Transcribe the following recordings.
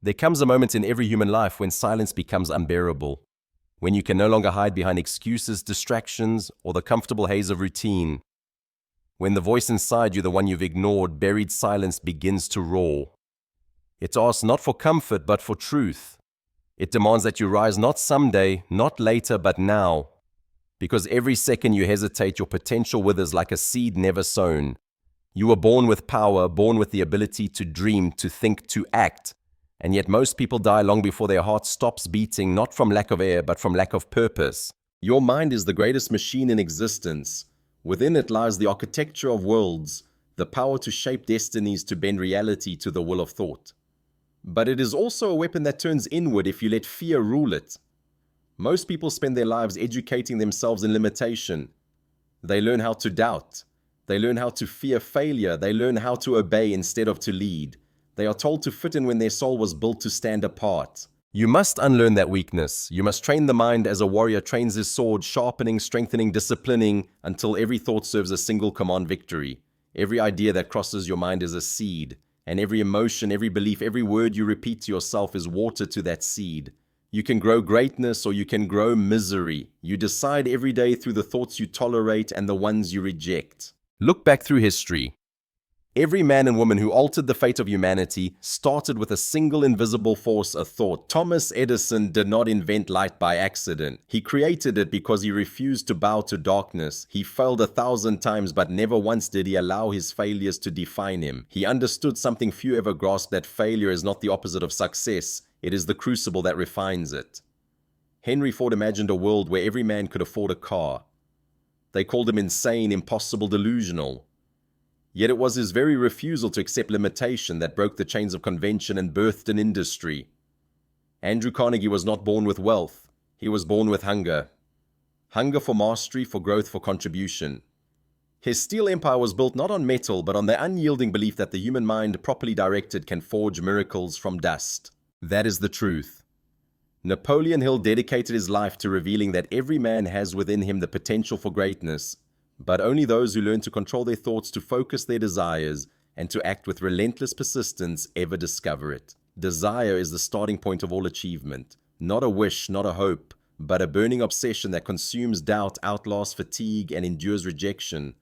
There comes a moment in every human life when silence becomes unbearable, when you can no longer hide behind excuses, distractions, or the comfortable haze of routine. When the voice inside you, the one you've ignored, buried silence, begins to roar. It asks not for comfort, but for truth. It demands that you rise not someday, not later, but now. Because every second you hesitate, your potential withers like a seed never sown. You were born with power, born with the ability to dream, to think, to act. And yet most people die long before their heart stops beating, not from lack of air, but from lack of purpose. Your mind is the greatest machine in existence. Within it lies the architecture of worlds, the power to shape destinies, to bend reality to the will of thought. But it is also a weapon that turns inward if you let fear rule it. Most people spend their lives educating themselves in limitation. They learn how to doubt. They learn how to fear failure. They learn how to obey instead of to lead. They are told to fit in when their soul was built to stand apart. You must unlearn that weakness. You must train the mind as a warrior trains his sword, sharpening, strengthening, disciplining, until every thought serves a single command: victory. Every idea that crosses your mind is a seed, and every emotion, every belief, every word you repeat to yourself is water to that seed. You can grow greatness or you can grow misery. You decide every day through the thoughts you tolerate and the ones you reject. Look back through history. Every man and woman who altered the fate of humanity started with a single invisible force, a thought. Thomas Edison did not invent light by accident. He created it because he refused to bow to darkness. He failed 1,000 times, but never once did he allow his failures to define him. He understood something few ever grasp, that failure is not the opposite of success. It is the crucible that refines it. Henry Ford imagined a world where every man could afford a car. They called him insane, impossible, delusional. Yet it was his very refusal to accept limitation that broke the chains of convention and birthed an industry. Andrew Carnegie was not born with wealth. He was born with hunger. Hunger for mastery, for growth, for contribution. His steel empire was built not on metal, but on the unyielding belief that the human mind, properly directed, can forge miracles from dust. That is the truth. Napoleon Hill dedicated his life to revealing that every man has within him the potential for greatness, but only those who learn to control their thoughts, to focus their desires, and to act with relentless persistence ever discover it. Desire is the starting point of all achievement. Not a wish, not a hope, but a burning obsession that consumes doubt, outlasts fatigue, and endures rejection.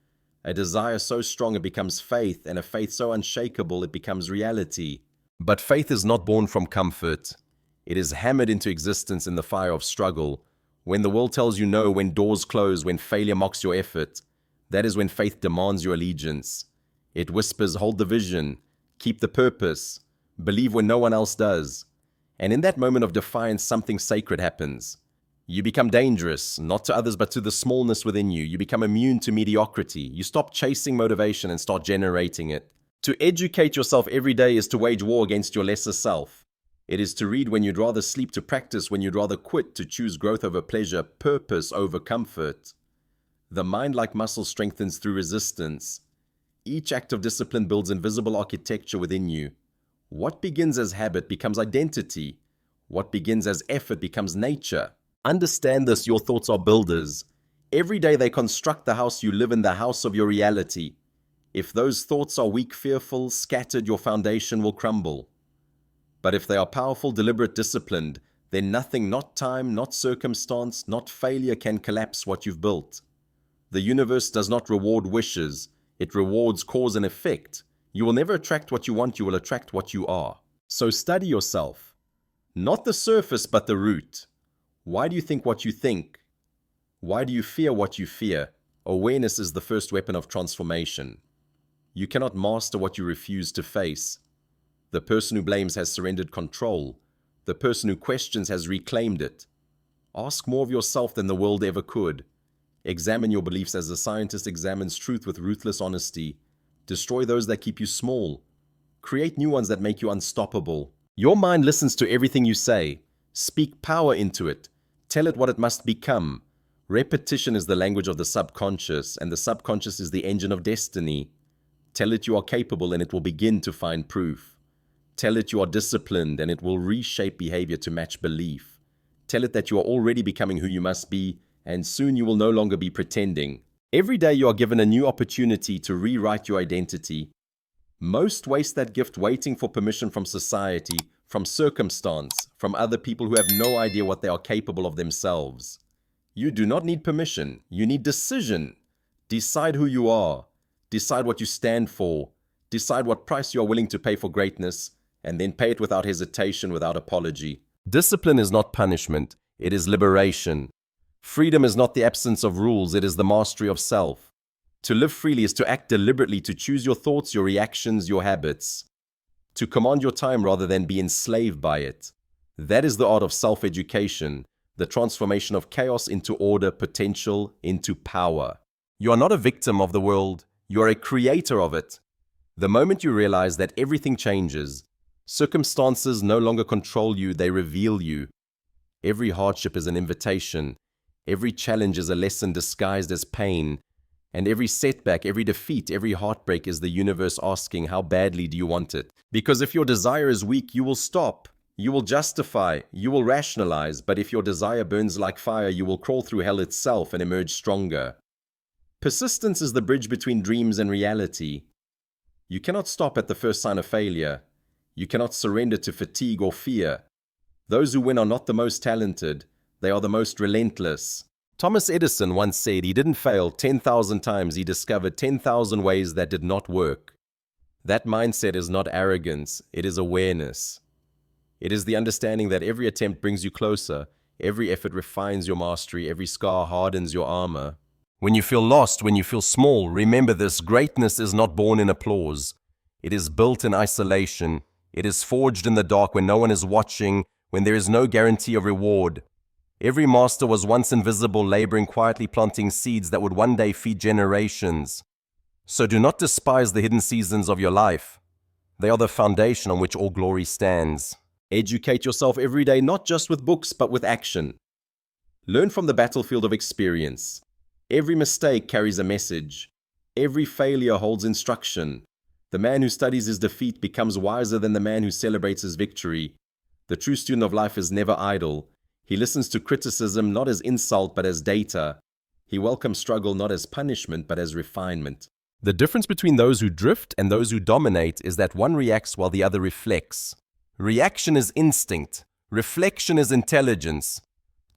A desire so strong it becomes faith, and a faith so unshakable it becomes reality. But faith is not born from comfort. It is hammered into existence in the fire of struggle. When the world tells you no, when doors close, when failure mocks your effort, that is when faith demands your allegiance. It whispers, hold the vision, keep the purpose, believe when no one else does. And in that moment of defiance, something sacred happens. You become dangerous, not to others but to the smallness within you. You become immune to mediocrity. You stop chasing motivation and start generating it. To educate yourself every day is to wage war against your lesser self. It is to read when you'd rather sleep, to practice when you'd rather quit, to choose growth over pleasure, purpose over comfort. The mind, like muscle, strengthens through resistance. Each act of discipline builds invisible architecture within you. What begins as habit becomes identity. What begins as effort becomes nature. Understand this, your thoughts are builders. Every day they construct the house you live in, the house of your reality. If those thoughts are weak, fearful, scattered, your foundation will crumble. But if they are powerful, deliberate, disciplined, then nothing, not time, not circumstance, not failure can collapse what you've built. The universe does not reward wishes. It rewards cause and effect. You will never attract what you want, you will attract what you are. So study yourself. Not the surface, but the root. Why do you think what you think? Why do you fear what you fear? Awareness is the first weapon of transformation. You cannot master what you refuse to face. The person who blames has surrendered control. The person who questions has reclaimed it. Ask more of yourself than the world ever could. Examine your beliefs as a scientist examines truth with ruthless honesty. Destroy those that keep you small. Create new ones that make you unstoppable. Your mind listens to everything you say. Speak power into it. Tell it what it must become. Repetition is the language of the subconscious, and the subconscious is the engine of destiny. Tell it you are capable and it will begin to find proof. Tell it you are disciplined and it will reshape behavior to match belief. Tell it that you are already becoming who you must be, and soon you will no longer be pretending. Every day you are given a new opportunity to rewrite your identity. Most waste that gift waiting for permission from society, from circumstance, from other people who have no idea what they are capable of themselves. You do not need permission. You need decision. Decide who you are. Decide what you stand for. Decide what price you are willing to pay for greatness, and then pay it without hesitation, without apology. Discipline is not punishment. It is liberation. Freedom is not the absence of rules. It is the mastery of self. To live freely is to act deliberately, to choose your thoughts, your reactions, your habits. To command your time rather than be enslaved by it. That is the art of self-education, the transformation of chaos into order, potential into power. You are not a victim of the world, you are a creator of it. The moment you realize that everything changes, circumstances no longer control you, they reveal you. Every hardship is an invitation, every challenge is a lesson disguised as pain, and every setback, every defeat, every heartbreak is the universe asking, how badly do you want it? Because if your desire is weak, you will stop. You will justify, you will rationalize, but if your desire burns like fire, you will crawl through hell itself and emerge stronger. Persistence is the bridge between dreams and reality. You cannot stop at the first sign of failure. You cannot surrender to fatigue or fear. Those who win are not the most talented, they are the most relentless. Thomas Edison once said he didn't fail 10,000 times, he discovered 10,000 ways that did not work. That mindset is not arrogance, it is awareness. It is the understanding that every attempt brings you closer, every effort refines your mastery, every scar hardens your armor. When you feel lost, when you feel small, remember this: greatness is not born in applause. It is built in isolation. It is forged in the dark when no one is watching, when there is no guarantee of reward. Every master was once invisible, laboring quietly, planting seeds that would one day feed generations. So do not despise the hidden seasons of your life. They are the foundation on which all glory stands. Educate yourself every day, not just with books, but with action. Learn from the battlefield of experience. Every mistake carries a message. Every failure holds instruction. The man who studies his defeat becomes wiser than the man who celebrates his victory. The true student of life is never idle. He listens to criticism not as insult but as data. He welcomes struggle not as punishment but as refinement. The difference between those who drift and those who dominate is that one reacts while the other reflects. Reaction is instinct. Reflection is intelligence.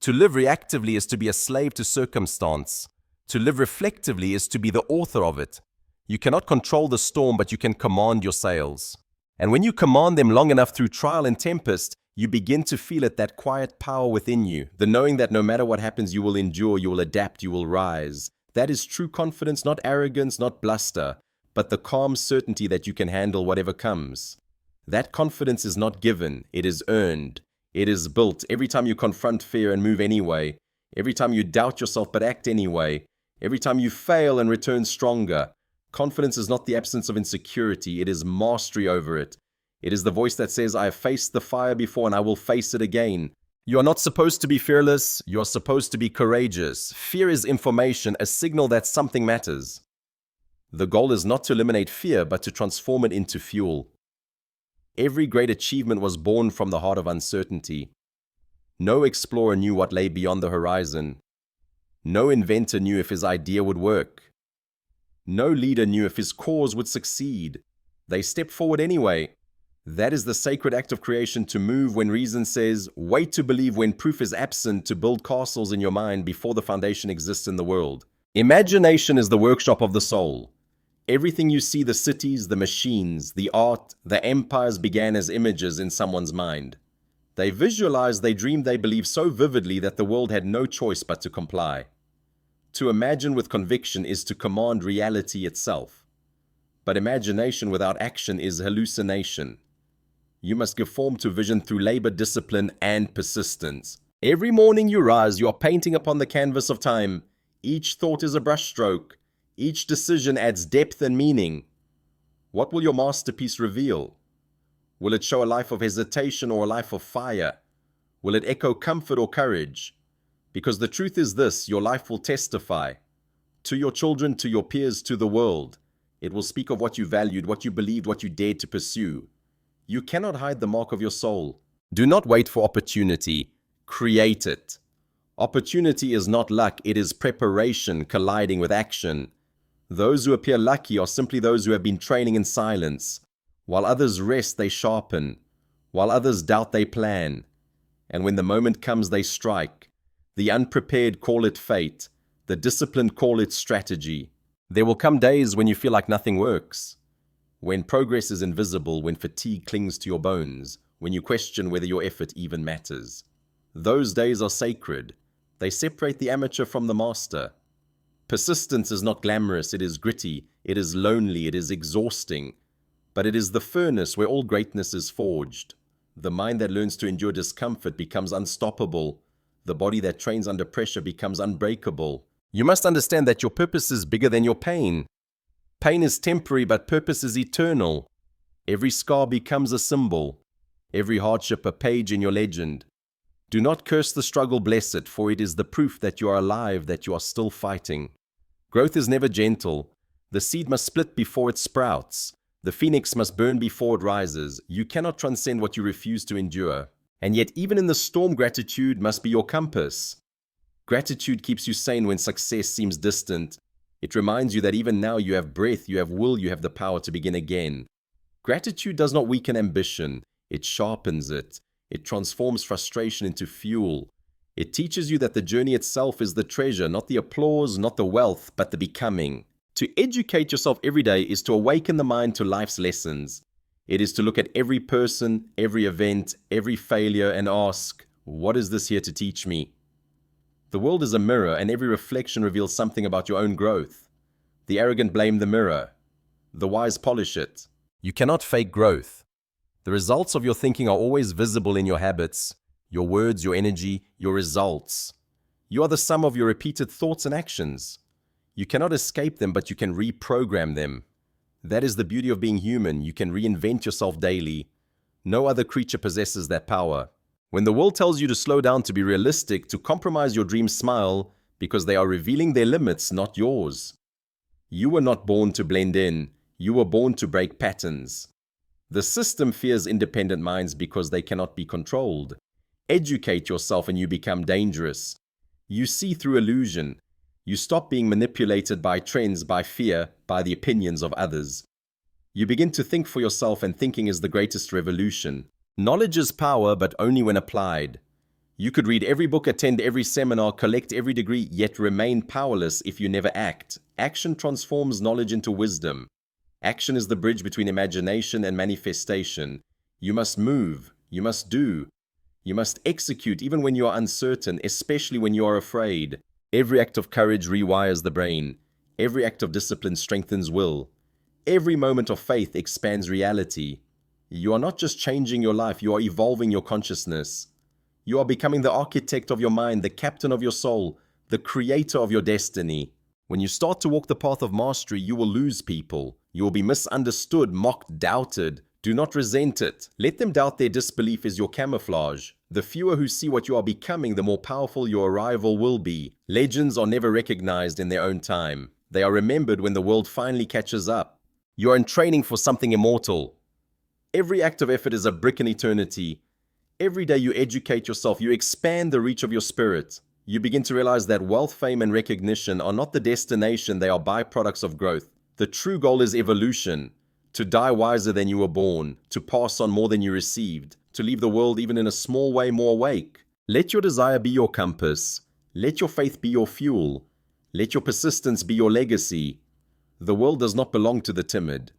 To live reactively is to be a slave to circumstance. To live reflectively is to be the author of it. You cannot control the storm, but you can command your sails. And when you command them long enough through trial and tempest, you begin to feel it, that quiet power within you, the knowing that no matter what happens, you will endure, you will adapt, you will rise. That is true confidence, not arrogance, not bluster, but the calm certainty that you can handle whatever comes. That confidence is not given, it is earned. It is built every time you confront fear and move anyway, every time you doubt yourself but act anyway, every time you fail and return stronger. Confidence is not the absence of insecurity, it is mastery over it. It is the voice that says, I have faced the fire before and I will face it again. You are not supposed to be fearless, you are supposed to be courageous. Fear is information, a signal that something matters. The goal is not to eliminate fear, but to transform it into fuel. Every great achievement was born from the heart of uncertainty. No explorer knew what lay beyond the horizon. No inventor knew if his idea would work. No leader knew if his cause would succeed. They stepped forward anyway. That is the sacred act of creation, to move when reason says, wait to believe when proof is absent, to build castles in your mind before the foundation exists in the world. Imagination is the workshop of the soul. Everything you see, the cities, the machines, the art, the empires began as images in someone's mind. They visualized, they dreamed, they believed so vividly that the world had no choice but to comply. To imagine with conviction is to command reality itself. But imagination without action is hallucination. You must give form to vision through labor, discipline, and persistence. Every morning you rise, you are painting upon the canvas of time. Each thought is a brushstroke. Each decision adds depth and meaning. What will your masterpiece reveal? Will it show a life of hesitation or a life of fire? Will it echo comfort or courage? Because the truth is this, your life will testify. To your children, to your peers, to the world. It will speak of what you valued, what you believed, what you dared to pursue. You cannot hide the mark of your soul. Do not wait for opportunity. Create it. Opportunity is not luck, it is preparation colliding with action. Those who appear lucky are simply those who have been training in silence. While others rest, they sharpen. while others doubt they plan. And when the moment comes, they strike. The unprepared call it fate. The disciplined call it strategy. There will come days when you feel like nothing works, when progress is invisible, when fatigue clings to your bones, when you question whether your effort even matters. Those days are sacred. They separate the amateur from the master. Persistence is not glamorous, it is gritty, it is lonely, it is exhausting. But it is the furnace where all greatness is forged. The mind that learns to endure discomfort becomes unstoppable. The body that trains under pressure becomes unbreakable. You must understand that your purpose is bigger than your pain. Pain is temporary, but purpose is eternal. Every scar becomes a symbol. Every hardship a page in your legend. Do not curse the struggle, bless it, for it is the proof that you are alive, that you are still fighting. Growth is never gentle. The seed must split before it sprouts. The phoenix must burn before it rises. You cannot transcend what you refuse to endure. And yet, even in the storm, gratitude must be your compass. Gratitude keeps you sane when success seems distant. It reminds you that even now you have breath, you have will, you have the power to begin again. Gratitude does not weaken ambition. It sharpens it. It transforms frustration into fuel. It teaches you that the journey itself is the treasure, not the applause, not the wealth, but the becoming. To educate yourself every day is to awaken the mind to life's lessons. It is to look at every person, every event, every failure and ask, what is this here to teach me? The world is a mirror, and every reflection reveals something about your own growth. The arrogant blame the mirror. The wise polish it. You cannot fake growth. The results of your thinking are always visible in your habits, your words, your energy, your results. You are the sum of your repeated thoughts and actions. You cannot escape them, but you can reprogram them. That is the beauty of being human. You can reinvent yourself daily. No other creature possesses that power. When the world tells you to slow down, to be realistic, to compromise your dreams, smile, because they are revealing their limits, not yours. You were not born to blend in. You were born to break patterns. The system fears independent minds because they cannot be controlled. Educate yourself and you become dangerous. You see through illusion. You stop being manipulated by trends, by fear, by the opinions of others. You begin to think for yourself, and thinking is the greatest revolution. Knowledge is power, but only when applied. You could read every book, attend every seminar, collect every degree, yet remain powerless if you never act. Action transforms knowledge into wisdom. Action is the bridge between imagination and manifestation. You must move. You must do. You must execute even when you are uncertain, especially when you are afraid. Every act of courage rewires the brain. Every act of discipline strengthens will. Every moment of faith expands reality. You are not just changing your life, you are evolving your consciousness. You are becoming the architect of your mind, the captain of your soul, the creator of your destiny. When you start to walk the path of mastery, you will lose people. You will be misunderstood, mocked, doubted. Do not resent it. Let them doubt. Their disbelief is your camouflage. The fewer who see what you are becoming, the more powerful your arrival will be. Legends are never recognized in their own time. They are remembered when the world finally catches up. You are in training for something immortal. Every act of effort is a brick in eternity. Every day you educate yourself, you expand the reach of your spirit. You begin to realize that wealth, fame, and recognition are not the destination, they are byproducts of growth. The true goal is evolution. To die wiser than you were born, to pass on more than you received, to leave the world even in a small way more awake. Let your desire be your compass. Let your faith be your fuel. Let your persistence be your legacy. The world does not belong to the timid.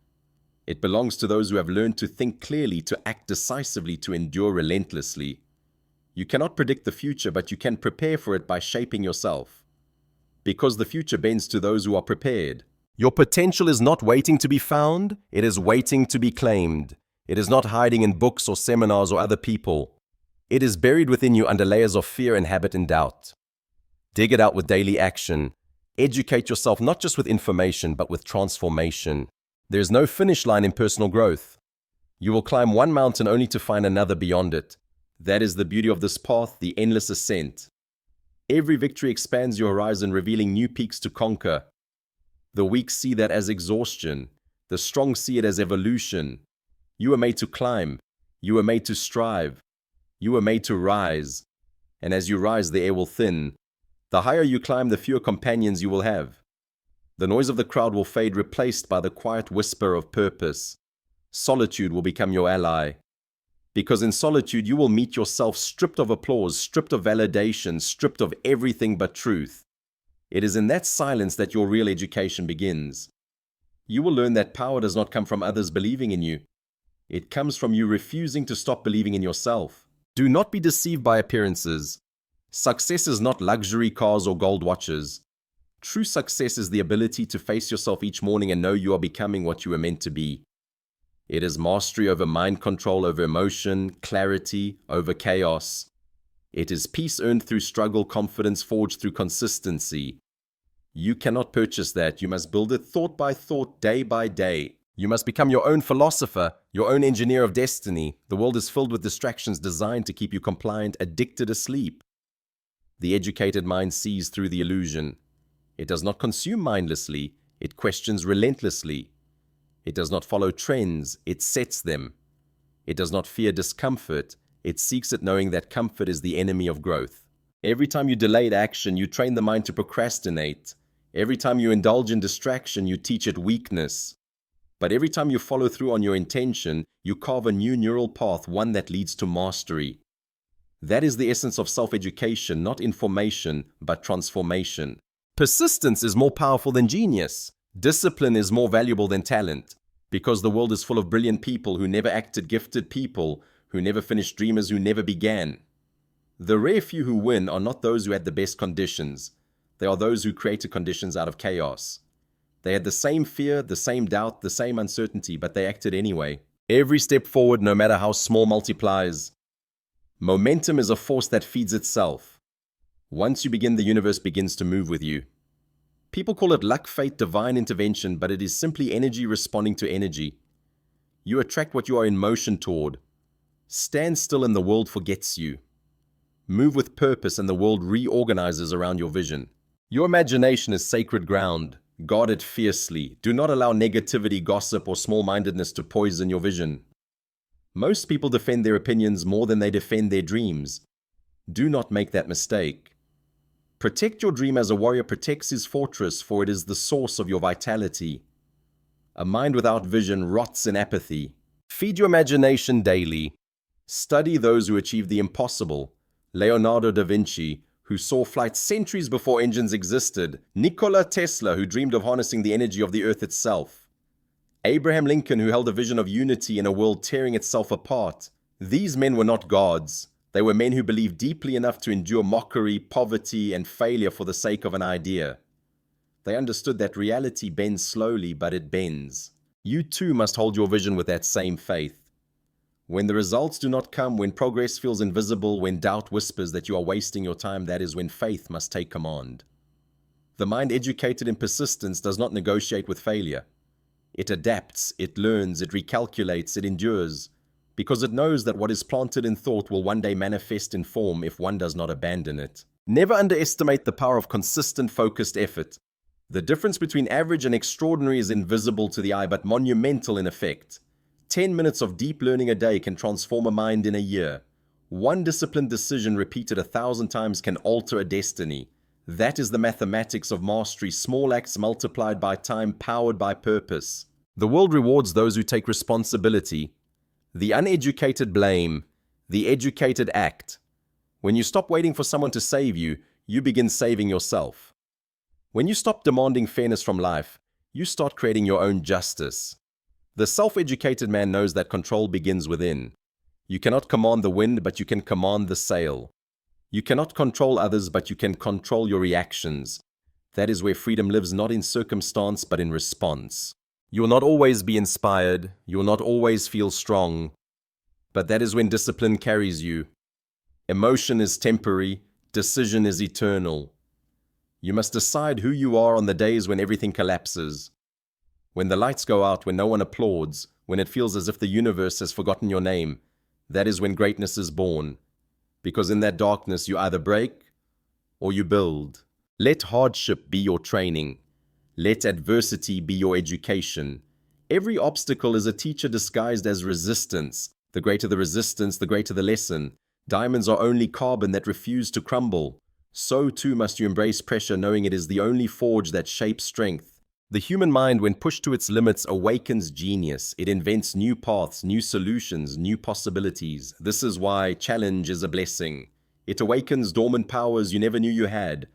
It belongs to those who have learned to think clearly, to act decisively, to endure relentlessly. You cannot predict the future, but you can prepare for it by shaping yourself. Because the future bends to those who are prepared. Your potential is not waiting to be found, it is waiting to be claimed. It is not hiding in books or seminars or other people. It is buried within you under layers of fear and habit and doubt. Dig it out with daily action. Educate yourself not just with information, but with transformation. There is no finish line in personal growth. You will climb one mountain only to find another beyond it. That is the beauty of this path, the endless ascent. Every victory expands your horizon, revealing new peaks to conquer. The weak see that as exhaustion. The strong see it as evolution. You were made to climb. You were made to strive. You were made to rise. And as you rise, the air will thin. The higher you climb, the fewer companions you will have. The noise of the crowd will fade, replaced by the quiet whisper of purpose. Solitude will become your ally. Because in solitude, you will meet yourself stripped of applause, stripped of validation, stripped of everything but truth. It is in that silence that your real education begins. You will learn that power does not come from others believing in you. It comes from you refusing to stop believing in yourself. Do not be deceived by appearances. Success is not luxury cars or gold watches. True success is the ability to face yourself each morning and know you are becoming what you were meant to be. It is mastery over mind control, over emotion, clarity, over chaos. It is peace earned through struggle, confidence forged through consistency. You cannot purchase that. You must build it thought by thought, day by day. You must become your own philosopher, your own engineer of destiny. The world is filled with distractions designed to keep you compliant, addicted, asleep. The educated mind sees through the illusion. It does not consume mindlessly. It questions relentlessly. It does not follow trends. It sets them. It does not fear discomfort. It seeks it, knowing that comfort is the enemy of growth. Every time you delay action, you train the mind to procrastinate. Every time you indulge in distraction, you teach it weakness. But every time you follow through on your intention, you carve a new neural path, one that leads to mastery. That is the essence of self-education, not information, but transformation. Persistence is more powerful than genius. Discipline is more valuable than talent. Because the world is full of brilliant people who never acted, gifted people who never finished, dreamers who never began. The rare few who win are not those who had the best conditions. They are those who created conditions out of chaos. They had the same fear, the same doubt, the same uncertainty, but they acted anyway. Every step forward, no matter how small, multiplies. Momentum is a force that feeds itself. Once you begin, the universe begins to move with you. People call it luck, fate, divine intervention, but it is simply energy responding to energy. You attract what you are in motion toward. Stand still and the world forgets you. Move with purpose and the world reorganizes around your vision. Your imagination is sacred ground. Guard it fiercely. Do not allow negativity, gossip, or small-mindedness to poison your vision. Most people defend their opinions more than they defend their dreams. Do not make that mistake. Protect your dream as a warrior protects his fortress, for it is the source of your vitality. A mind without vision rots in apathy. Feed your imagination daily. Study those who achieved the impossible. Leonardo da Vinci, who saw flight centuries before engines existed. Nikola Tesla, who dreamed of harnessing the energy of the earth itself. Abraham Lincoln, who held a vision of unity in a world tearing itself apart. These men were not gods. They were men who believed deeply enough to endure mockery, poverty, and failure for the sake of an idea. They understood that reality bends slowly, but it bends. You too must hold your vision with that same faith. When the results do not come, when progress feels invisible, when doubt whispers that you are wasting your time, that is when faith must take command. The mind educated in persistence does not negotiate with failure. It adapts, it learns, it recalculates, it endures, because it knows that what is planted in thought will one day manifest in form if one does not abandon it. Never underestimate the power of consistent, focused effort. The difference between average and extraordinary is invisible to the eye, but monumental in effect. 10 minutes of deep learning a day can transform a mind in a year. One disciplined decision repeated 1,000 times can alter a destiny. That is the mathematics of mastery, small acts multiplied by time, powered by purpose. The world rewards those who take responsibility. The uneducated blame. The educated act. When you stop waiting for someone to save you, you begin saving yourself. When you stop demanding fairness from life, you start creating your own justice. The self-educated man knows that control begins within. You cannot command the wind, but you can command the sail. You cannot control others, but you can control your reactions. That is where freedom lives, not in circumstance, but in response. You will not always be inspired. You will not always feel strong. But that is when discipline carries you. Emotion is temporary. Decision is eternal. You must decide who you are on the days when everything collapses. When the lights go out, when no one applauds, when it feels as if the universe has forgotten your name, that is when greatness is born. Because in that darkness, you either break or you build. Let hardship be your training. Let adversity be your education. Every obstacle is a teacher disguised as resistance. The greater the resistance, the greater the lesson. Diamonds are only carbon that refuse to crumble. So too must you embrace pressure, knowing it is the only forge that shapes strength. The human mind, when pushed to its limits, awakens genius. It invents new paths, new solutions, new possibilities. This is why challenge is a blessing. It awakens dormant powers you never knew you had.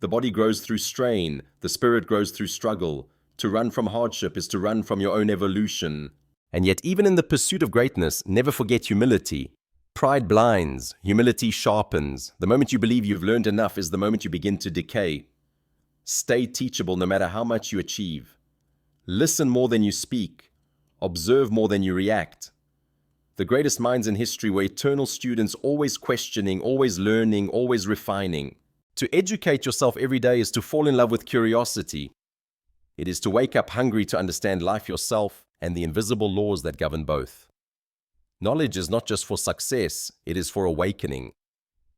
The body grows through strain. The spirit grows through struggle. To run from hardship is to run from your own evolution. And yet, even in the pursuit of greatness, never forget humility. Pride blinds, humility sharpens. The moment you believe you've learned enough is the moment you begin to decay. Stay teachable no matter how much you achieve. Listen more than you speak. Observe more than you react. The greatest minds in history were eternal students, always questioning, always learning, always refining. To educate yourself every day is to fall in love with curiosity. It is to wake up hungry to understand life yourself and the invisible laws that govern both. Knowledge is not just for success, it is for awakening.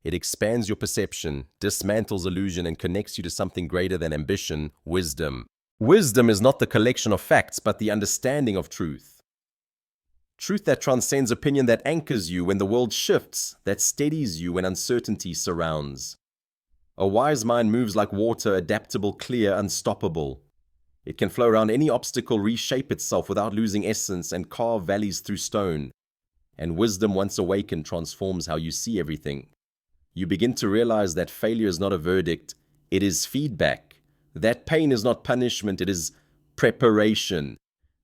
It expands your perception, dismantles illusion, and connects you to something greater than ambition, wisdom. Wisdom is not the collection of facts, but the understanding of truth. Truth that transcends opinion, that anchors you when the world shifts, that steadies you when uncertainty surrounds. A wise mind moves like water, adaptable, clear, unstoppable. It can flow around any obstacle, reshape itself without losing essence, and carve valleys through stone. And wisdom, once awakened, transforms how you see everything. You begin to realize that failure is not a verdict, it is feedback. That pain is not punishment, it is preparation.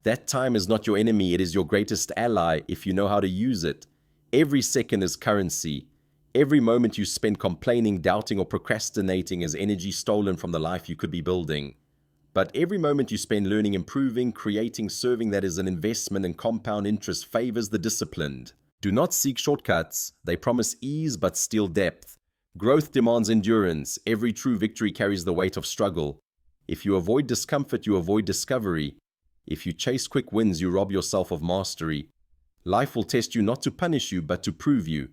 That time is not your enemy, it is your greatest ally if you know how to use it. Every second is currency. Every moment you spend complaining, doubting, or procrastinating is energy stolen from the life you could be building. But every moment you spend learning, improving, creating, serving, that is an investment, and compound interest favors the disciplined. Do not seek shortcuts. They promise ease but steal depth. Growth demands endurance. Every true victory carries the weight of struggle. If you avoid discomfort, you avoid discovery. If you chase quick wins, you rob yourself of mastery. Life will test you not to punish you, but to prove you.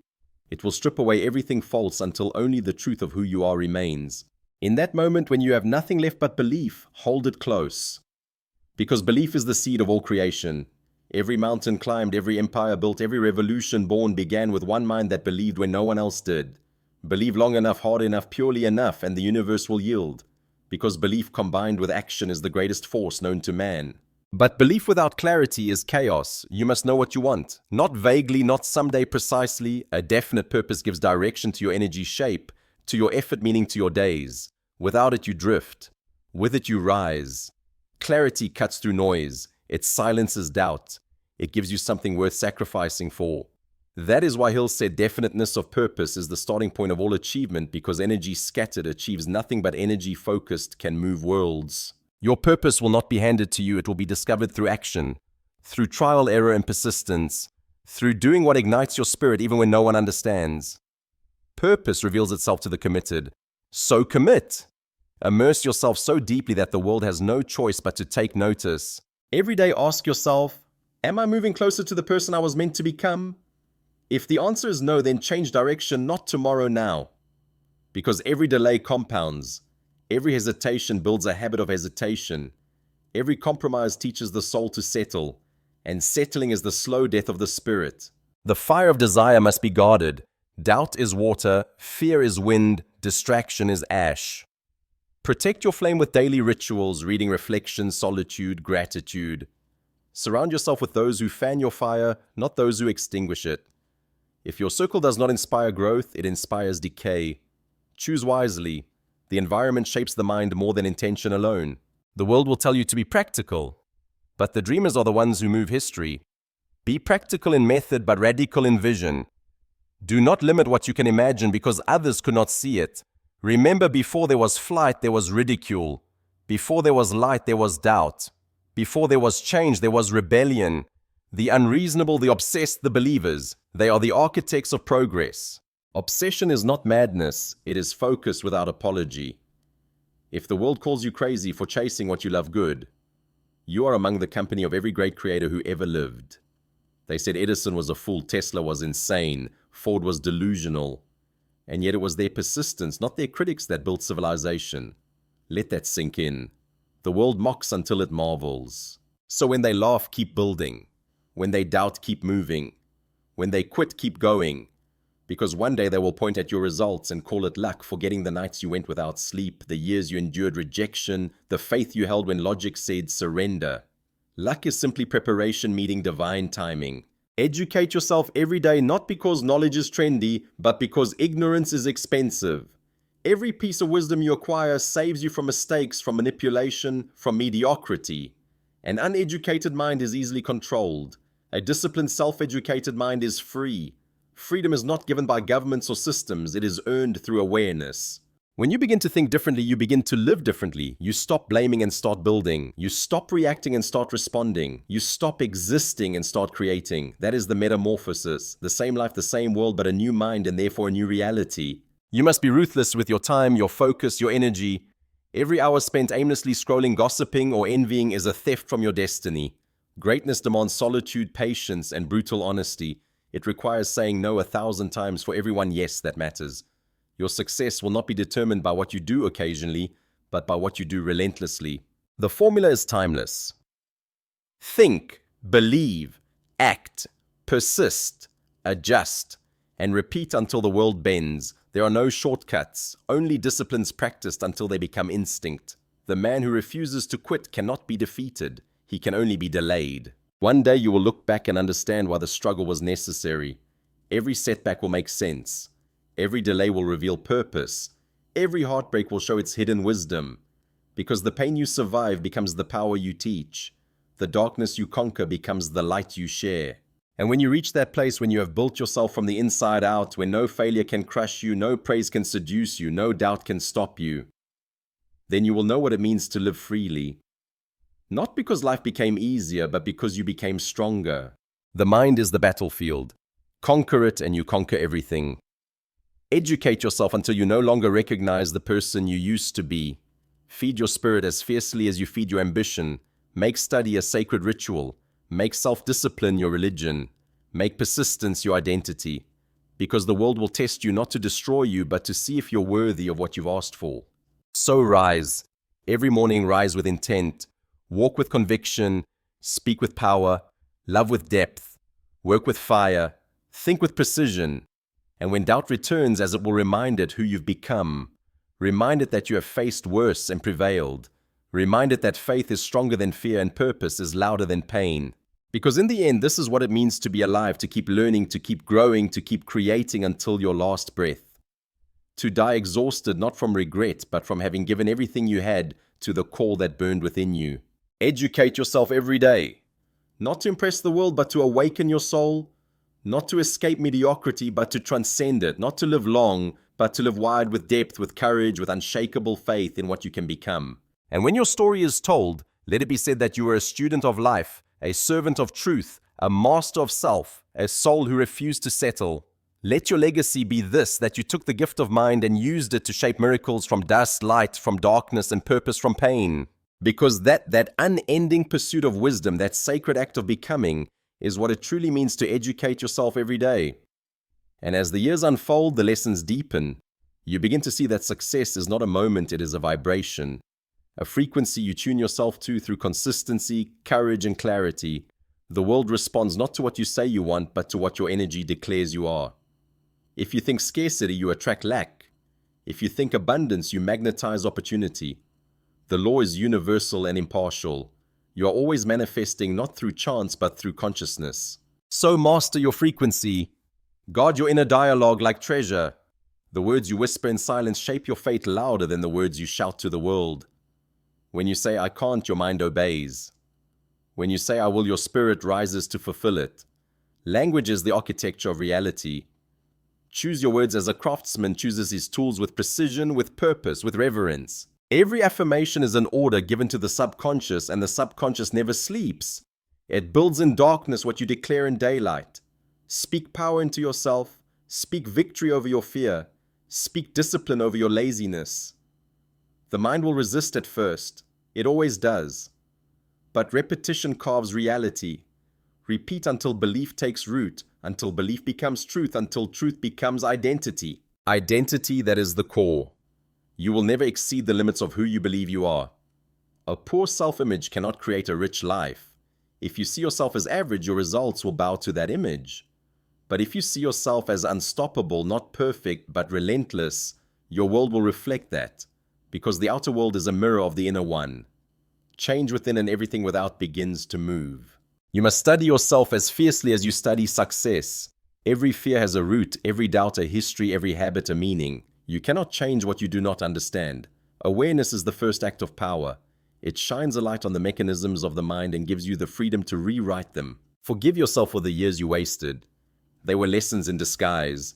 It will strip away everything false until only the truth of who you are remains. In that moment when you have nothing left but belief, hold it close. Because belief is the seed of all creation. Every mountain climbed, every empire built, every revolution born began with one mind that believed when no one else did. Believe long enough, hard enough, purely enough, and the universe will yield. Because belief combined with action is the greatest force known to man. But belief without clarity is chaos. You must know what you want. Not vaguely, not someday precisely. A definite purpose gives direction to your energy shape, to your effort, meaning to your days. Without it, you drift. With it, you rise. Clarity cuts through noise. It silences doubt. It gives you something worth sacrificing for. That is why Hill said definiteness of purpose is the starting point of all achievement, because energy scattered achieves nothing, but energy focused can move worlds. Your purpose will not be handed to you. It will be discovered through action, through trial, error, and persistence, through doing what ignites your spirit even when no one understands. Purpose reveals itself to the committed. So commit. Immerse yourself so deeply that the world has no choice but to take notice. Every day ask yourself, am I moving closer to the person I was meant to become? If the answer is no, then change direction, not tomorrow, now. Because every delay compounds. Every hesitation builds a habit of hesitation. Every compromise teaches the soul to settle. And settling is the slow death of the spirit. The fire of desire must be guarded. Doubt is water, fear is wind, distraction is ash. Protect your flame with daily rituals, reading, reflection, solitude, gratitude. Surround yourself with those who fan your fire, not those who extinguish it. If your circle does not inspire growth, it inspires decay. Choose wisely. The environment shapes the mind more than intention alone. The world will tell you to be practical, but the dreamers are the ones who move history. Be practical in method, but radical in vision. Do not limit what you can imagine because others could not see it. Remember, before there was flight, there was ridicule. Before there was light, there was doubt. Before there was change, there was rebellion. The unreasonable, the obsessed, the believers, they are the architects of progress. Obsession is not madness, it is focus without apology. If the world calls you crazy for chasing what you love good, you are among the company of every great creator who ever lived. They said Edison was a fool, Tesla was insane, Ford was delusional. And yet it was their persistence, not their critics, that built civilization. Let that sink in. The world mocks until it marvels. So when they laugh, keep building. When they doubt, keep moving. When they quit, keep going. Because one day they will point at your results and call it luck, forgetting the nights you went without sleep, the years you endured rejection, the faith you held when logic said surrender. Luck is simply preparation meeting divine timing. Educate yourself every day, not because knowledge is trendy, but because ignorance is expensive. Every piece of wisdom you acquire saves you from mistakes, from manipulation, from mediocrity. An uneducated mind is easily controlled. A disciplined, self-educated mind is free. Freedom is not given by governments or systems, it is earned through awareness. When you begin to think differently, you begin to live differently. You stop blaming and start building. You stop reacting and start responding. You stop existing and start creating. That is the metamorphosis. The same life, the same world, but a new mind and therefore a new reality. You must be ruthless with your time, your focus, your energy. Every hour spent aimlessly scrolling, gossiping, or envying is a theft from your destiny. Greatness demands solitude, patience, and brutal honesty. It requires saying no 1,000 times for every one yes that matters. Your success will not be determined by what you do occasionally, but by what you do relentlessly. The formula is timeless. Think, believe, act, persist, adjust, and repeat until the world bends. There are no shortcuts, only disciplines practiced until they become instinct. The man who refuses to quit cannot be defeated. He can only be delayed. One day you will look back and understand why the struggle was necessary. Every setback will make sense. Every delay will reveal purpose. Every heartbreak will show its hidden wisdom. Because the pain you survive becomes the power you teach. The darkness you conquer becomes the light you share. And when you reach that place when you have built yourself from the inside out, when no failure can crush you, no praise can seduce you, no doubt can stop you, then you will know what it means to live freely. Not because life became easier, but because you became stronger. The mind is the battlefield. Conquer it and you conquer everything. Educate yourself until you no longer recognize the person you used to be. Feed your spirit as fiercely as you feed your ambition. Make study a sacred ritual. Make self-discipline your religion. Make persistence your identity. Because the world will test you not to destroy you, but to see if you're worthy of what you've asked for. So rise. Every morning rise with intent. Walk with conviction. Speak with power. Love with depth. Work with fire. Think with precision. And when doubt returns, as it will remind it who you've become. Remind it that you have faced worse and prevailed. Remind it that faith is stronger than fear and purpose is louder than pain. Because in the end, this is what it means to be alive, to keep learning, to keep growing, to keep creating until your last breath. To die exhausted, not from regret, but from having given everything you had to the call that burned within you. Educate yourself every day. Not to impress the world, but to awaken your soul. Not to escape mediocrity, but to transcend it. Not to live long, but to live wide with depth, with courage, with unshakable faith in what you can become. And when your story is told, let it be said that you are a student of life, a servant of truth, a master of self, a soul who refused to settle. Let your legacy be this, that you took the gift of mind and used it to shape miracles from dust, light from darkness, and purpose from pain. Because that unending pursuit of wisdom, that sacred act of becoming, is what it truly means to educate yourself every day. And as the years unfold, the lessons deepen. You begin to see that success is not a moment, it is a vibration. A frequency you tune yourself to through consistency, courage, and clarity. The world responds not to what you say you want, but to what your energy declares you are. If you think scarcity, you attract lack. If you think abundance, you magnetize opportunity. The law is universal and impartial. You are always manifesting not through chance, but through consciousness. So master your frequency. Guard your inner dialogue like treasure. The words you whisper in silence shape your fate louder than the words you shout to the world. When you say, I can't, your mind obeys. When you say, I will, your spirit rises to fulfill it. Language is the architecture of reality. Choose your words as a craftsman chooses his tools with precision, with purpose, with reverence. Every affirmation is an order given to the subconscious, and the subconscious never sleeps. It builds in darkness what you declare in daylight. Speak power into yourself. Speak victory over your fear. Speak discipline over your laziness. The mind will resist at first. It always does. But repetition carves reality. Repeat until belief takes root, until belief becomes truth, until truth becomes identity. Identity that is the core. You will never exceed the limits of who you believe you are. A poor self-image cannot create a rich life. If you see yourself as average, your results will bow to that image. But if you see yourself as unstoppable, not perfect, but relentless, your world will reflect that, because the outer world is a mirror of the inner one. Change within and everything without begins to move. You must study yourself as fiercely as you study success. Every fear has a root, every doubt a history, every habit a meaning. You cannot change what you do not understand. Awareness is the first act of power. It shines a light on the mechanisms of the mind and gives you the freedom to rewrite them. Forgive yourself for the years you wasted. They were lessons in disguise.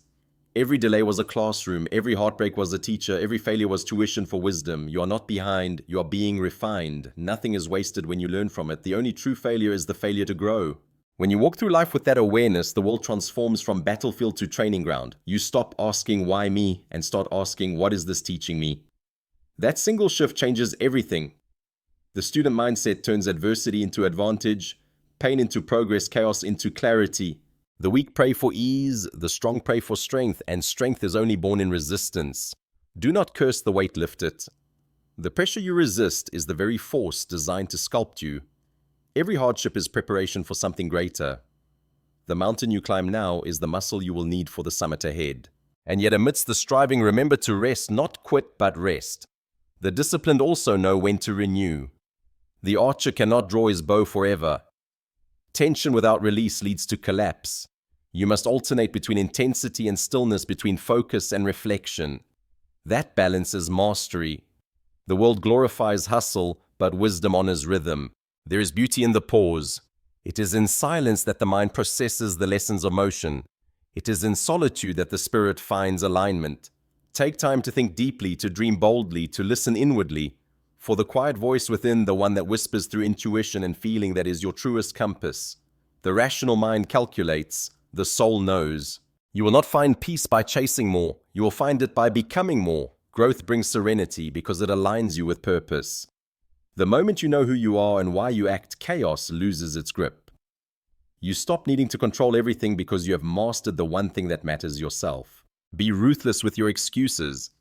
Every delay was a classroom, every heartbreak was a teacher, every failure was tuition for wisdom. You are not behind, you are being refined. Nothing is wasted when you learn from it. The only true failure is the failure to grow. When you walk through life with that awareness, the world transforms from battlefield to training ground. You stop asking why me and start asking what is this teaching me? That single shift changes everything. The student mindset turns adversity into advantage, pain into progress, chaos into clarity. The weak pray for ease, the strong pray for strength, and strength is only born in resistance. Do not curse the weight lifted. The pressure you resist is the very force designed to sculpt you. Every hardship is preparation for something greater. The mountain you climb now is the muscle you will need for the summit ahead. And yet amidst the striving, remember to rest, not quit, but rest. The disciplined also know when to renew. The archer cannot draw his bow forever. Tension without release leads to collapse. You must alternate between intensity and stillness, between focus and reflection. That balance is mastery. The world glorifies hustle, but wisdom honors rhythm. There is beauty in the pause. It is in silence that the mind processes the lessons of motion. It is in solitude that the spirit finds alignment. Take time to think deeply, to dream boldly, to listen inwardly. For the quiet voice within, the one that whispers through intuition and feeling, that is your truest compass. The rational mind calculates, the soul knows. You will not find peace by chasing more. You will find it by becoming more. Growth brings serenity because it aligns you with purpose. The moment you know who you are and why you act, chaos loses its grip. You stop needing to control everything because you have mastered the one thing that matters, yourself. Be ruthless with your excuses.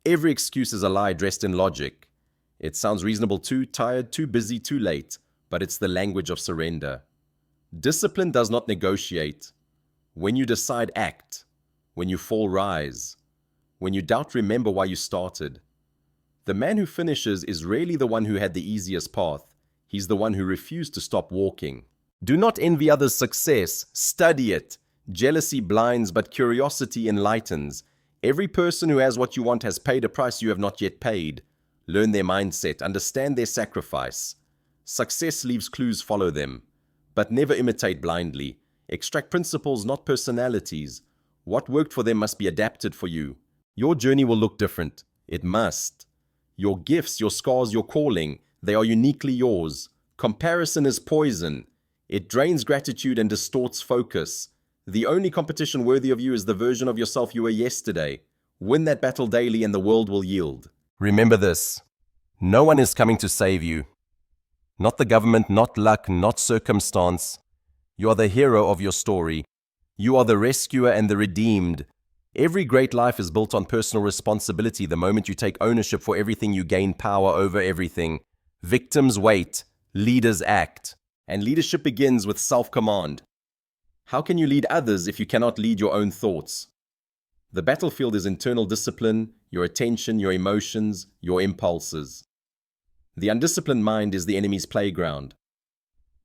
Every excuse is a lie dressed in logic. It sounds reasonable: too tired, too busy, too late, but it's the language of surrender. Discipline does not negotiate. When you decide, act. When you fall, rise. When you doubt, remember why you started. The man who finishes is rarely the one who had the easiest path. He's the one who refused to stop walking. Do not envy others' success. Study it. Jealousy blinds, but curiosity enlightens. Every person who has what you want has paid a price you have not yet paid. Learn their mindset. Understand their sacrifice. Success leaves clues, follow them. But never imitate blindly. Extract principles, not personalities. What worked for them must be adapted for you. Your journey will look different. It must. Your gifts, your scars, your calling, they are uniquely yours. Comparison is poison. It drains gratitude and distorts focus. The only competition worthy of you is the version of yourself you were yesterday. Win that battle daily and the world will yield. Remember this: no one is coming to save you. Not the government, not luck, not circumstance. You are the hero of your story. You are the rescuer and the redeemed. Every great life is built on personal responsibility. The moment you take ownership for everything, you gain power over everything. Victims wait, leaders act. And leadership begins with self-command. How can you lead others if you cannot lead your own thoughts? The battlefield is internal discipline, your attention, your emotions, your impulses. The undisciplined mind is the enemy's playground.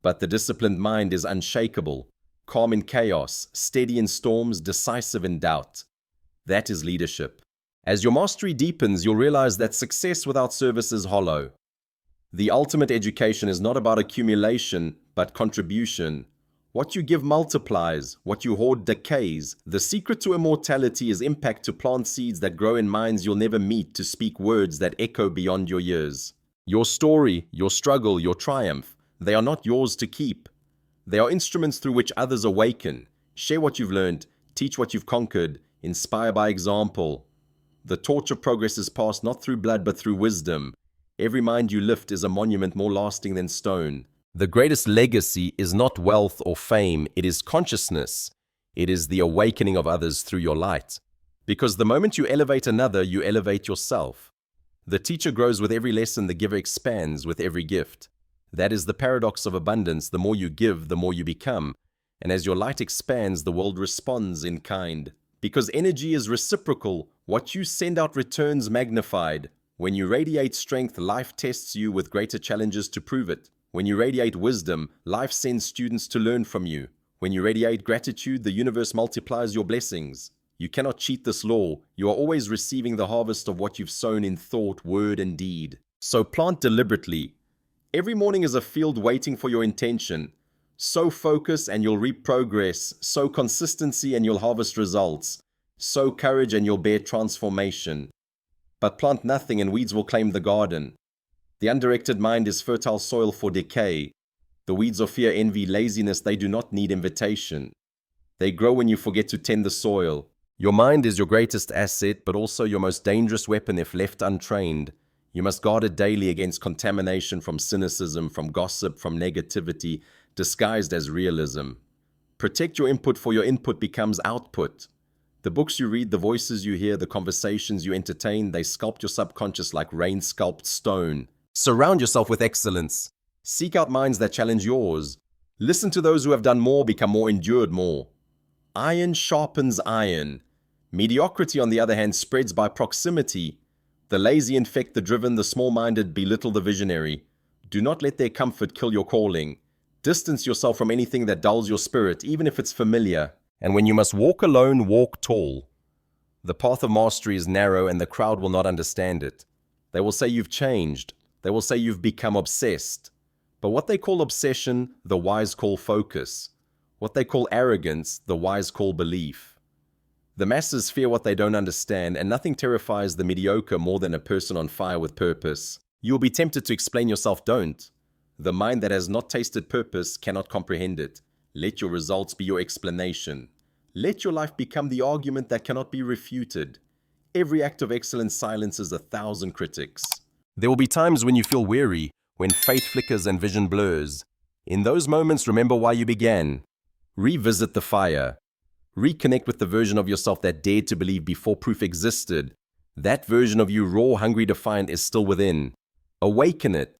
But the disciplined mind is unshakable, calm in chaos, steady in storms, decisive in doubt. That is leadership. As your mastery deepens, you'll realize that success without service is hollow. The ultimate education is not about accumulation, but contribution. What you give multiplies, what you hoard decays. The secret to immortality is impact, to plant seeds that grow in minds you'll never meet, to speak words that echo beyond your years. Your story, your struggle, your triumph, they are not yours to keep. They are instruments through which others awaken. Share what you've learned, teach what you've conquered, inspire by example. The torch of progress is passed not through blood but through wisdom. Every mind you lift is a monument more lasting than stone. The greatest legacy is not wealth or fame, it is consciousness. It is the awakening of others through your light. Because the moment you elevate another, you elevate yourself. The teacher grows with every lesson, the giver expands with every gift. That is the paradox of abundance. The more you give, the more you become. And as your light expands, the world responds in kind. Because energy is reciprocal, what you send out returns magnified. When you radiate strength, life tests you with greater challenges to prove it. When you radiate wisdom, life sends students to learn from you. When you radiate gratitude, the universe multiplies your blessings. You cannot cheat this law. You are always receiving the harvest of what you've sown in thought, word, and deed. So plant deliberately. Every morning is a field waiting for your intention. Sow focus and you'll reap progress. Sow consistency and you'll harvest results. Sow courage and you'll bear transformation. But plant nothing and weeds will claim the garden. The undirected mind is fertile soil for decay. The weeds of fear, envy, laziness, they do not need invitation. They grow when you forget to tend the soil. Your mind is your greatest asset, but also your most dangerous weapon if left untrained. You must guard it daily against contamination from cynicism, from gossip, from negativity, disguised as realism. Protect your input, for your input becomes output. The books you read, the voices you hear, the conversations you entertain, they sculpt your subconscious like rain sculpts stone. Surround yourself with excellence. Seek out minds that challenge yours. Listen to those who have done more, become more, endured more. Iron sharpens iron. Mediocrity, on the other hand, spreads by proximity. The lazy infect the driven, the small-minded belittle the visionary. Do not let their comfort kill your calling. Distance yourself from anything that dulls your spirit, even if it's familiar. And when you must walk alone, walk tall. The path of mastery is narrow and the crowd will not understand it. They will say you've changed. They will say you've become obsessed. But what they call obsession, the wise call focus. What they call arrogance, the wise call belief. The masses fear what they don't understand, and nothing terrifies the mediocre more than a person on fire with purpose. You will be tempted to explain yourself, don't. The mind that has not tasted purpose cannot comprehend it. Let your results be your explanation. Let your life become the argument that cannot be refuted. Every act of excellence silences 1,000 critics. There will be times when you feel weary, when faith flickers and vision blurs. In those moments, remember why you began. Revisit the fire. Reconnect with the version of yourself that dared to believe before proof existed. That version of you, raw, hungry, defiant, is still within. Awaken it.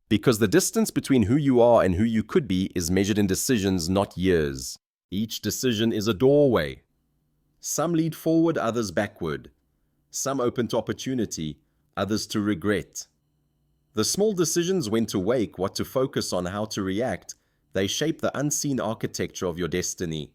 Because the distance between who you are and who you could be is measured in decisions, not years. Each decision is a doorway. Some lead forward, others backward. Some open to opportunity, others to regret. The small decisions, when to wake, what to focus on, how to react, they shape the unseen architecture of your destiny.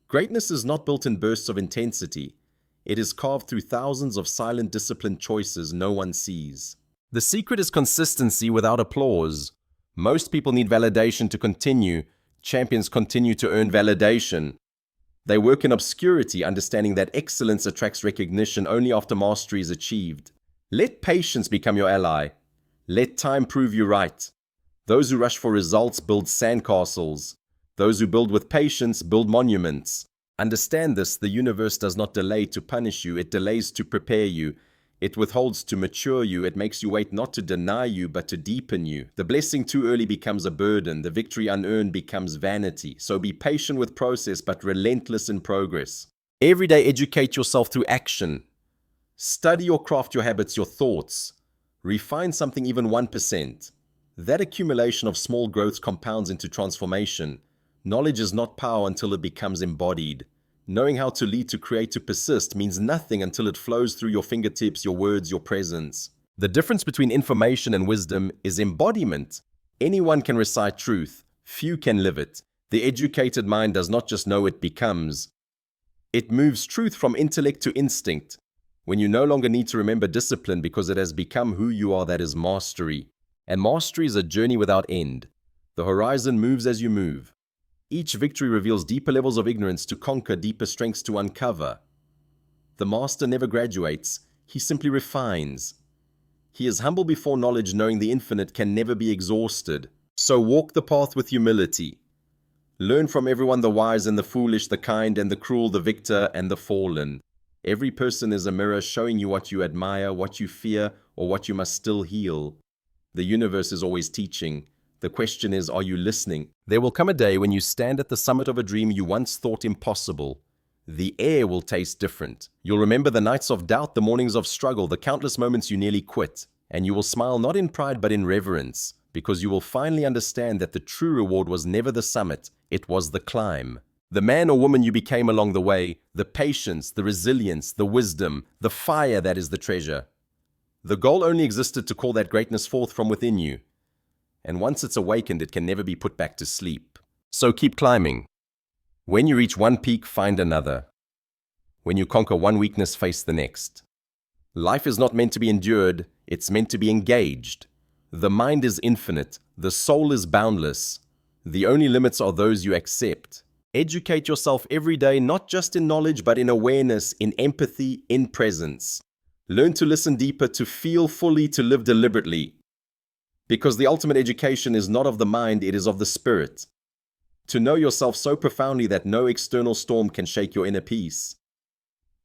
Greatness is not built in bursts of intensity. It is carved through thousands of silent, disciplined choices no one sees. The secret is consistency without applause. Most people need validation to continue. Champions continue to earn validation. They work in obscurity, understanding that excellence attracts recognition only after mastery is achieved. Let patience become your ally. Let time prove you right. Those who rush for results build sandcastles. Those who build with patience build monuments. Understand this, the universe does not delay to punish you, it delays to prepare you. It withholds to mature you. It makes you wait not to deny you, but to deepen you. The blessing too early becomes a burden. The victory unearned becomes vanity. So be patient with process, but relentless in progress. Every day educate yourself through action. Study or craft your habits, your thoughts. Refine something even 1%. That accumulation of small growths compounds into transformation. Knowledge is not power until it becomes embodied. Knowing how to lead, to create, to persist means nothing until it flows through your fingertips, your words, your presence. The difference between information and wisdom is embodiment. Anyone can recite truth. Few can live it. The educated mind does not just know, it becomes. It moves truth from intellect to instinct. When you no longer need to remember discipline because it has become who you are, that is mastery. And mastery is a journey without end. The horizon moves as you move. Each victory reveals deeper levels of ignorance to conquer, deeper strengths to uncover. The master never graduates, he simply refines. He is humble before knowledge, knowing the infinite can never be exhausted. So walk the path with humility. Learn from everyone, the wise and the foolish, the kind and the cruel, the victor and the fallen. Every person is a mirror showing you what you admire, what you fear, or what you must still heal. The universe is always teaching. The question is, are you listening? There will come a day when you stand at the summit of a dream you once thought impossible. The air will taste different. You'll remember the nights of doubt, the mornings of struggle, the countless moments you nearly quit. And you will smile not in pride but in reverence. because you will finally understand that the true reward was never the summit, it was the climb. The man or woman you became along the way, the patience, the resilience, the wisdom, the fire that is the treasure. The goal only existed to call that greatness forth from within you. And once it's awakened, it can never be put back to sleep. So keep climbing. When you reach one peak, find another. When you conquer one weakness, face the next. Life is not meant to be endured, it's meant to be engaged. The mind is infinite, the soul is boundless. The only limits are those you accept. Educate yourself every day, not just in knowledge, but in awareness, in empathy, in presence. Learn to listen deeper, to feel fully, to live deliberately. Because the ultimate education is not of the mind, it is of the spirit. To know yourself so profoundly that no external storm can shake your inner peace.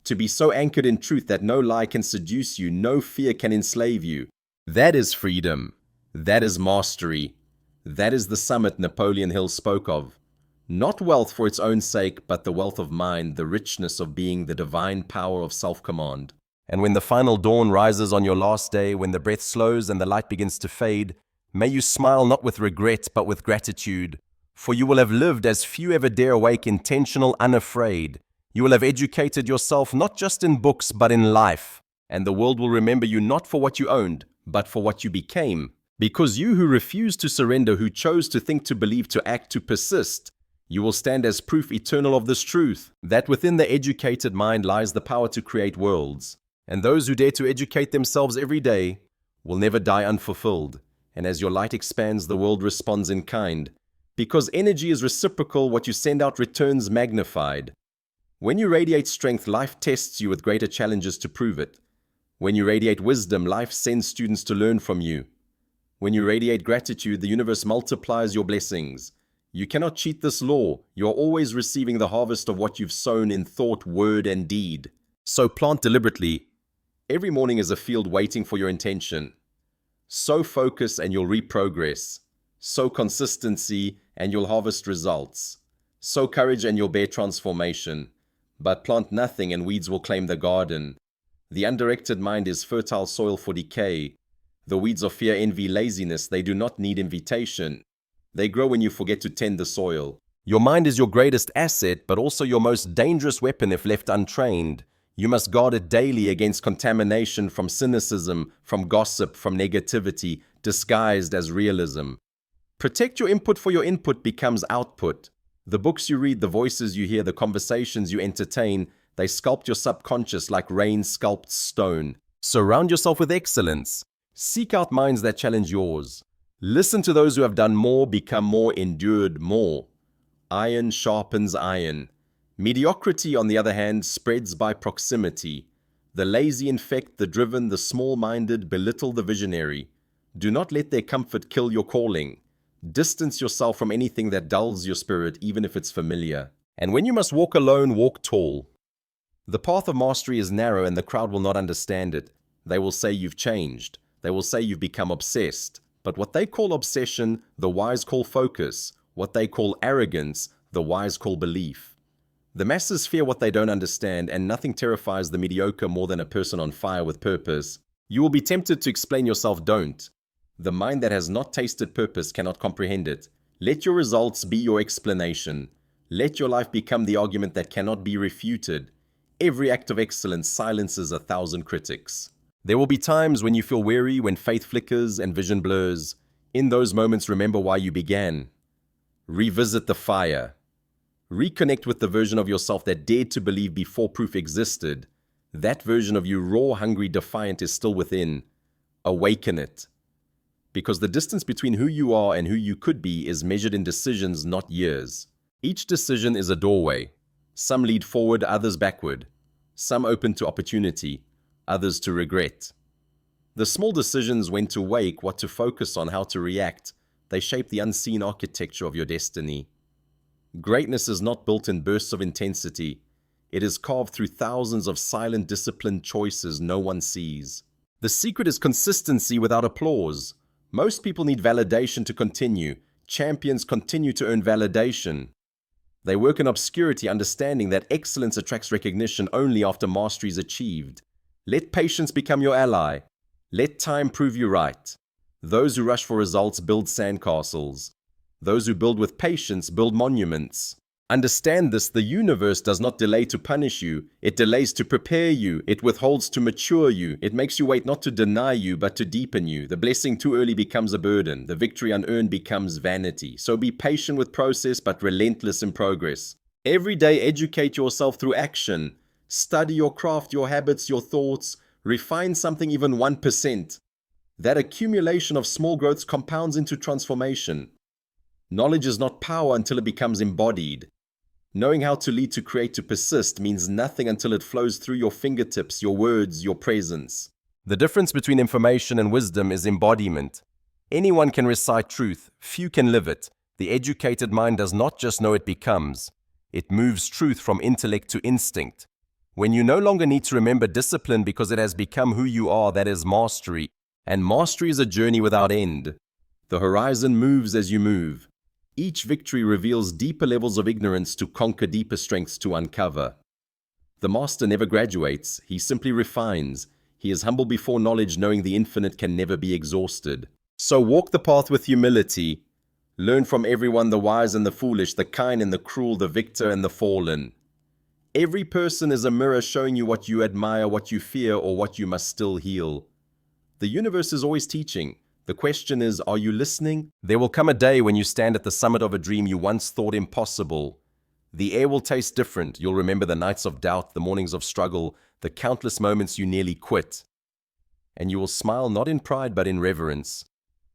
To be so anchored in truth that no lie can seduce you, no fear can enslave you. That is freedom. That is mastery. That is the summit Napoleon Hill spoke of. Not wealth for its own sake, but the wealth of mind, the richness of being, the divine power of self-command. And when the final dawn rises on your last day, when the breath slows and the light begins to fade, may you smile not with regret, but with gratitude. For you will have lived as few ever dare awake, intentional, unafraid. You will have educated yourself not just in books, but in life. And the world will remember you not for what you owned, but for what you became. Because you who refused to surrender, who chose to think, to believe, to act, to persist, you will stand as proof eternal of this truth, that within the educated mind lies the power to create worlds. And those who dare to educate themselves every day will never die unfulfilled. And as your light expands, the world responds in kind. Because energy is reciprocal, what you send out returns magnified. When you radiate strength, life tests you with greater challenges to prove it. When you radiate wisdom, life sends students to learn from you. When you radiate gratitude, the universe multiplies your blessings. You cannot cheat this law. You are always receiving the harvest of what you've sown in thought, word, and deed. So plant deliberately. Every morning is a field waiting for your intention. Sow focus and you'll reap progress. Sow consistency and you'll harvest results. Sow courage and you'll bear transformation. But plant nothing and weeds will claim the garden. The undirected mind is fertile soil for decay. The weeds of fear, envy, laziness, they do not need invitation. They grow when you forget to tend the soil. Your mind is your greatest asset, but also your most dangerous weapon if left untrained. You must guard it daily against contamination from cynicism, from gossip, from negativity, disguised as realism. Protect your input, for your input becomes output. The books you read, the voices you hear, the conversations you entertain, they sculpt your subconscious like rain sculpts stone. Surround yourself with excellence. Seek out minds that challenge yours. Listen to those who have done more, become more, endured more. Iron sharpens iron. Mediocrity, on the other hand, spreads by proximity. The lazy infect the driven, the small-minded belittle the visionary. Do not let their comfort kill your calling. Distance yourself from anything that dulls your spirit, even if it's familiar. And when you must walk alone, walk tall. The path of mastery is narrow and the crowd will not understand it. They will say you've changed. They will say you've become obsessed. But what they call obsession, the wise call focus. What they call arrogance, the wise call belief. The masses fear what they don't understand, and nothing terrifies the mediocre more than a person on fire with purpose. You will be tempted to explain yourself, don't. The mind that has not tasted purpose cannot comprehend it. Let your results be your explanation. Let your life become the argument that cannot be refuted. Every act of excellence silences 1,000 critics. There will be times when you feel weary, when faith flickers and vision blurs. In those moments, remember why you began. Revisit the fire. Reconnect with the version of yourself that dared to believe before proof existed. That version of you, raw, hungry, defiant, is still within. Awaken it. Because the distance between who you are and who you could be is measured in decisions, not years. Each decision is a doorway. Some lead forward, others backward. Some open to opportunity, others to regret. The small decisions, when to wake, what to focus on, how to react, they shape the unseen architecture of your destiny. Greatness is not built in bursts of intensity. It is carved through thousands of silent, disciplined choices no one sees. The secret is consistency without applause. Most people need validation to continue. Champions continue to earn validation. They work in obscurity, understanding that excellence attracts recognition only after mastery is achieved. Let patience become your ally. Let time prove you right. Those who rush for results build sandcastles. Those who build with patience build monuments. Understand this: the universe does not delay to punish you, it delays to prepare you, it withholds to mature you, it makes you wait not to deny you but to deepen you. The blessing too early becomes a burden, the victory unearned becomes vanity. So be patient with process but relentless in progress. Every day educate yourself through action. Study your craft, your habits, your thoughts. Refine something even 1%. That accumulation of small growths compounds into transformation. Knowledge is not power until it becomes embodied. Knowing how to lead, to create, to persist means nothing until it flows through your fingertips, your words, your presence. The difference between information and wisdom is embodiment. Anyone can recite truth, few can live it. The educated mind does not just know, it becomes. It moves truth from intellect to instinct. When you no longer need to remember discipline because it has become who you are, that is mastery. And mastery is a journey without end. The horizon moves as you move. Each victory reveals deeper levels of ignorance to conquer, deeper strengths to uncover. The master never graduates, he simply refines. He is humble before knowledge, knowing the infinite can never be exhausted. So walk the path with humility. Learn from everyone, the wise and the foolish, the kind and the cruel, the victor and the fallen. Every person is a mirror showing you what you admire, what you fear, or what you must still heal. The universe is always teaching. The question is, are you listening? There will come a day when you stand at the summit of a dream you once thought impossible. The air will taste different. You'll remember the nights of doubt, the mornings of struggle, the countless moments you nearly quit. And you will smile not in pride but in reverence.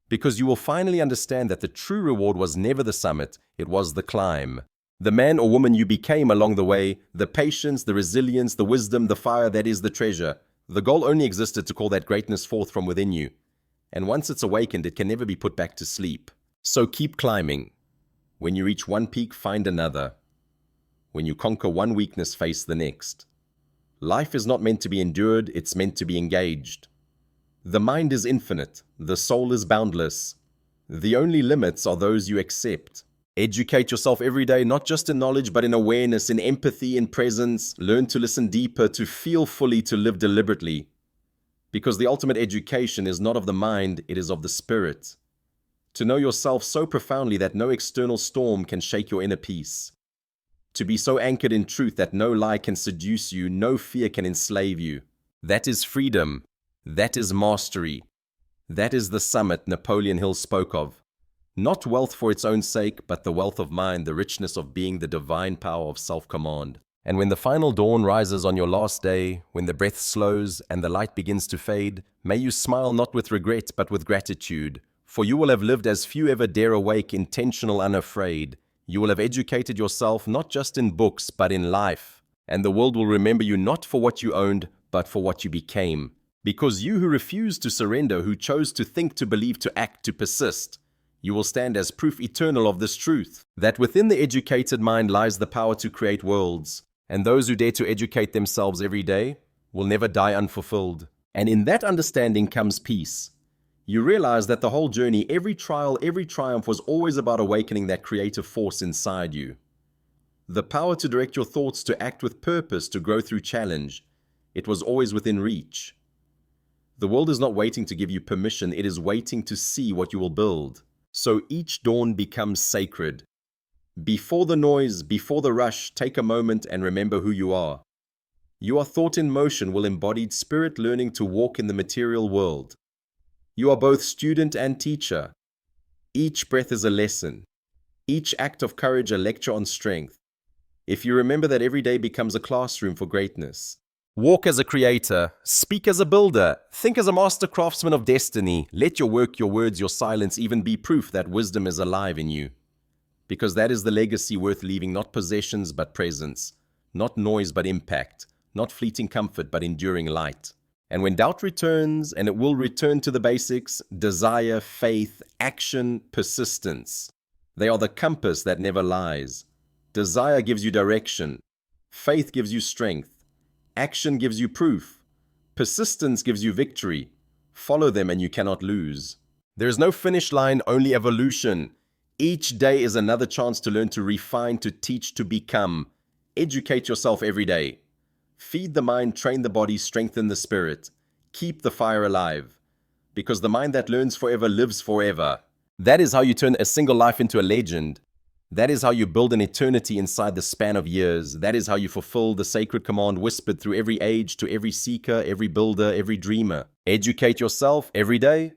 Because you will finally understand that the true reward was never the summit, it was the climb. The man or woman you became along the way, the patience, the resilience, the wisdom, the fire, that is the treasure. The goal only existed to call that greatness forth from within you. And once it's awakened, it can never be put back to sleep. So keep climbing. When you reach one peak, find another. When you conquer one weakness, face the next. Life is not meant to be endured, it's meant to be engaged. The mind is infinite, the soul is boundless. The only limits are those you accept. Educate yourself every day, not just in knowledge, but in awareness, in empathy, in presence. Learn to listen deeper, to feel fully, to live deliberately. Because the ultimate education is not of the mind, it is of the spirit. To know yourself so profoundly that no external storm can shake your inner peace. To be so anchored in truth that no lie can seduce you, no fear can enslave you. That is freedom. That is mastery. That is the summit Napoleon Hill spoke of. Not wealth for its own sake, but the wealth of mind, the richness of being, the divine power of self-command. And when the final dawn rises on your last day, when the breath slows and the light begins to fade, may you smile not with regret but with gratitude, for you will have lived as few ever dare awake, intentional, unafraid. You will have educated yourself not just in books but in life, and the world will remember you not for what you owned but for what you became. Because you who refused to surrender, who chose to think, to believe, to act, to persist, you will stand as proof eternal of this truth, that within the educated mind lies the power to create worlds. And those who dare to educate themselves every day will never die unfulfilled. And in that understanding comes peace. You realize that the whole journey, every trial, every triumph was always about awakening that creative force inside you. The power to direct your thoughts, to act with purpose, to grow through challenge. It was always within reach. The world is not waiting to give you permission, it is waiting to see what you will build. So each dawn becomes sacred. Before the noise, before the rush, take a moment and remember who you are. You are thought in motion, will embodied spirit learning to walk in the material world. You are both student and teacher. Each breath is a lesson. Each act of courage a lecture on strength. If you remember that every day becomes a classroom for greatness. Walk as a creator, speak as a builder, think as a master craftsman of destiny. Let your work, your words, your silence even be proof that wisdom is alive in you. Because that is the legacy worth leaving, not possessions but presence, not noise but impact, not fleeting comfort but enduring light. And when doubt returns, and it will return to the basics, desire, faith, action, persistence. They are the compass that never lies. Desire gives you direction. Faith gives you strength. Action gives you proof. Persistence gives you victory. Follow them and you cannot lose. There is no finish line, only evolution. Each day is another chance to learn, to refine, to teach, to become. Educate yourself every day. Feed the mind, train the body, strengthen the spirit. Keep the fire alive. because the mind that learns forever lives forever. That is how you turn a single life into a legend. That is how you build an eternity inside the span of years. That is how you fulfill the sacred command whispered through every age to every seeker, every builder, every dreamer. Educate yourself every day,